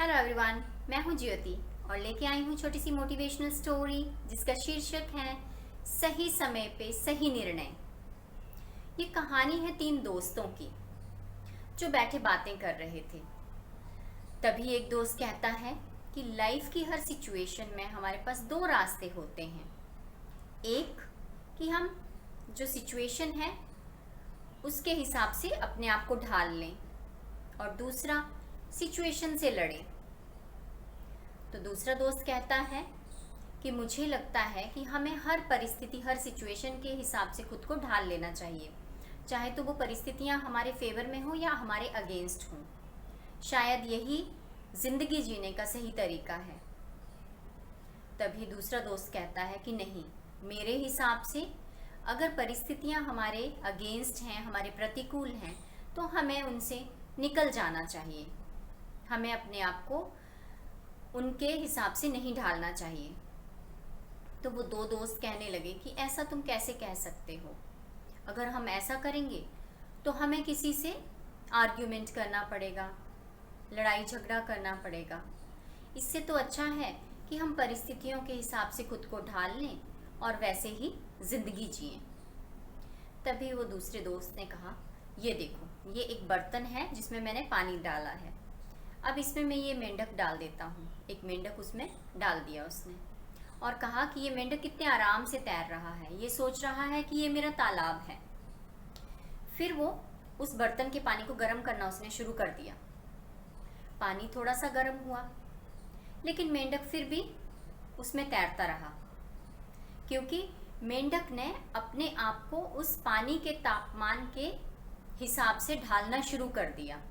Hello everyone, मैं हूं ज्योति और लेके आई हूं छोटी सी मोटिवेशनल स्टोरी जिसका शीर्षक है सही समय पे सही निर्णय। ये कहानी है 3 दोस्तों की जो बैठे बातें कर रहे थे। तभी एक दोस्त कहता है कि लाइफ की हर सिचुएशन में हमारे पास 2 रास्ते होते हैं। एक कि हम जो सिचुएशन है उसके हिसाब से अपने आप को ढाल लें और दूसरा सिचुएशन से लड़ें। तो दूसरा दोस्त कहता है कि मुझे लगता है कि हमें हर परिस्थिति, हर सिचुएशन के हिसाब से खुद को ढाल लेना चाहिए, चाहे तो वो परिस्थितियां हमारे फेवर में हो या हमारे अगेंस्ट हों। शायद यही जिंदगी जीने का सही तरीका है। तभी दूसरा दोस्त कहता है कि नहीं, मेरे हिसाब से अगर परिस्थितियां हमारे अगेंस्ट हैं, हमारे प्रतिकूल हैं, तो हमें उनसे निकल जाना चाहिए। हमें अपने आप को उनके हिसाब से नहीं ढालना चाहिए। तो वो 2 दोस्त कहने लगे कि ऐसा तुम कैसे कह सकते हो? अगर हम ऐसा करेंगे तो हमें किसी से आर्ग्यूमेंट करना पड़ेगा, लड़ाई झगड़ा करना पड़ेगा। इससे तो अच्छा है कि हम परिस्थितियों के हिसाब से खुद को ढाल लें और वैसे ही जिंदगी जिएं। तभी वो दूसरे दोस्त ने कहा, ये देखो, ये एक बर्तन है जिसमें मैंने पानी डाला है। अब इसमें मैं ये मेंढक डाल देता हूँ। एक मेंढक उसमें डाल दिया उसने और कहा कि ये मेंढक कितने आराम से तैर रहा है, ये सोच रहा है कि ये मेरा तालाब है। फिर वो उस बर्तन के पानी को गर्म करना उसने शुरू कर दिया। पानी थोड़ा सा गर्म हुआ, लेकिन मेंढक फिर भी उसमें तैरता रहा, क्योंकि मेंढक ने अपने आप को उस पानी के तापमान के हिसाब से ढालना शुरू कर दिया।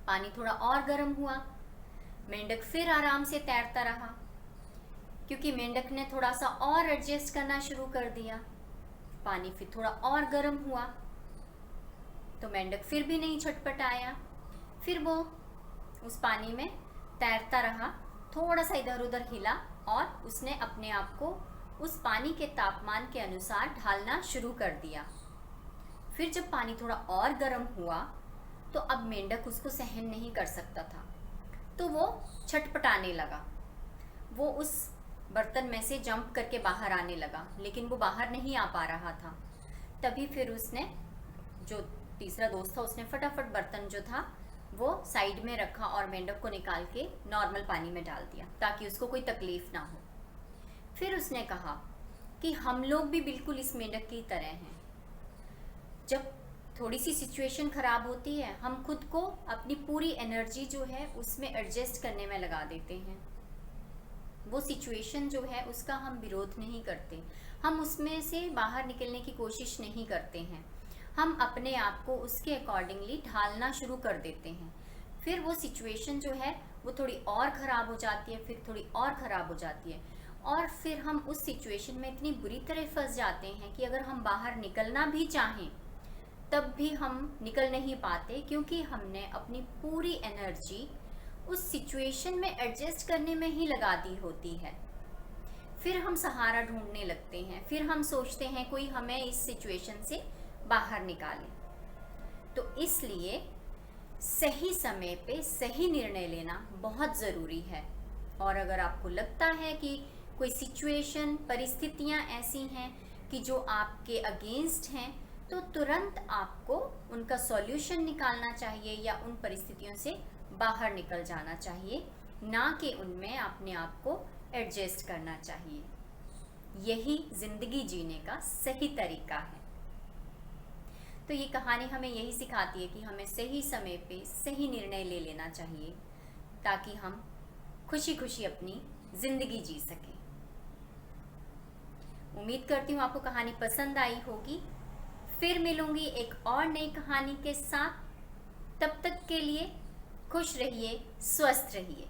पानी थोड़ा और गर्म हुआ, मेंढक फिर आराम से तैरता रहा, क्योंकि मेंढक ने थोड़ा सा और एडजस्ट करना शुरू कर दिया। पानी फिर थोड़ा और गर्म हुआ तो मेंढक फिर भी नहीं छटपटाया। फिर वो उस पानी में तैरता रहा, थोड़ा सा इधर उधर हिला और उसने अपने आप को उस पानी के तापमान के अनुसार ढालना शुरू कर दिया। फिर जब पानी थोड़ा और गर्म हुआ तो अब मेंढक उसको सहन नहीं कर सकता था, तो वो छटपटाने लगा। वो उस बर्तन में से जंप करके बाहर आने लगा, लेकिन वो बाहर नहीं आ पा रहा था। तभी फिर उसने, जो तीसरा दोस्त था, उसने फटाफट बर्तन जो था वो साइड में रखा और मेंढक को निकाल के नॉर्मल पानी में डाल दिया ताकि उसको कोई तकलीफ ना हो। फिर उसने कहा कि हम लोग भी बिल्कुल इस मेंढक की तरह हैं। जब थोड़ी सी सिचुएशन ख़राब होती है, हम खुद को अपनी पूरी एनर्जी जो है उसमें एडजस्ट करने में लगा देते हैं। वो सिचुएशन जो है उसका हम विरोध नहीं करते, हम उसमें से बाहर निकलने की कोशिश नहीं करते हैं। हम अपने आप को उसके अकॉर्डिंगली ढालना शुरू कर देते हैं। फिर वो सिचुएशन जो है वो थोड़ी और ख़राब हो जाती है, फिर थोड़ी और ख़राब हो जाती है, और फिर हम उस सिचुएशन में इतनी बुरी तरह फंस जाते हैं कि अगर हम बाहर निकलना भी चाहें तब भी हम निकल नहीं पाते, क्योंकि हमने अपनी पूरी एनर्जी उस सिचुएशन में एडजस्ट करने में ही लगा दी होती है। फिर हम सहारा ढूंढने लगते हैं, फिर हम सोचते हैं कोई हमें इस सिचुएशन से बाहर निकाले। तो इसलिए सही समय पे सही निर्णय लेना बहुत ज़रूरी है। और अगर आपको लगता है कि कोई सिचुएशन, परिस्थितियाँ ऐसी हैं कि जो आपके अगेंस्ट हैं, तो तुरंत आपको उनका सॉल्यूशन निकालना चाहिए या उन परिस्थितियों से बाहर निकल जाना चाहिए, ना कि उनमें अपने आप को एडजस्ट करना चाहिए। यही ज़िंदगी जीने का सही तरीका है। तो ये कहानी हमें यही सिखाती है कि हमें सही समय पे सही निर्णय ले लेना चाहिए ताकि हम खुशी खुशी अपनी ज़िंदगी जी सकें। उम्मीद करती हूँ आपको कहानी पसंद आई होगी। फिर मिलूंगी एक और नई कहानी के साथ। तब तक के लिए खुश रहिए, स्वस्थ रहिए।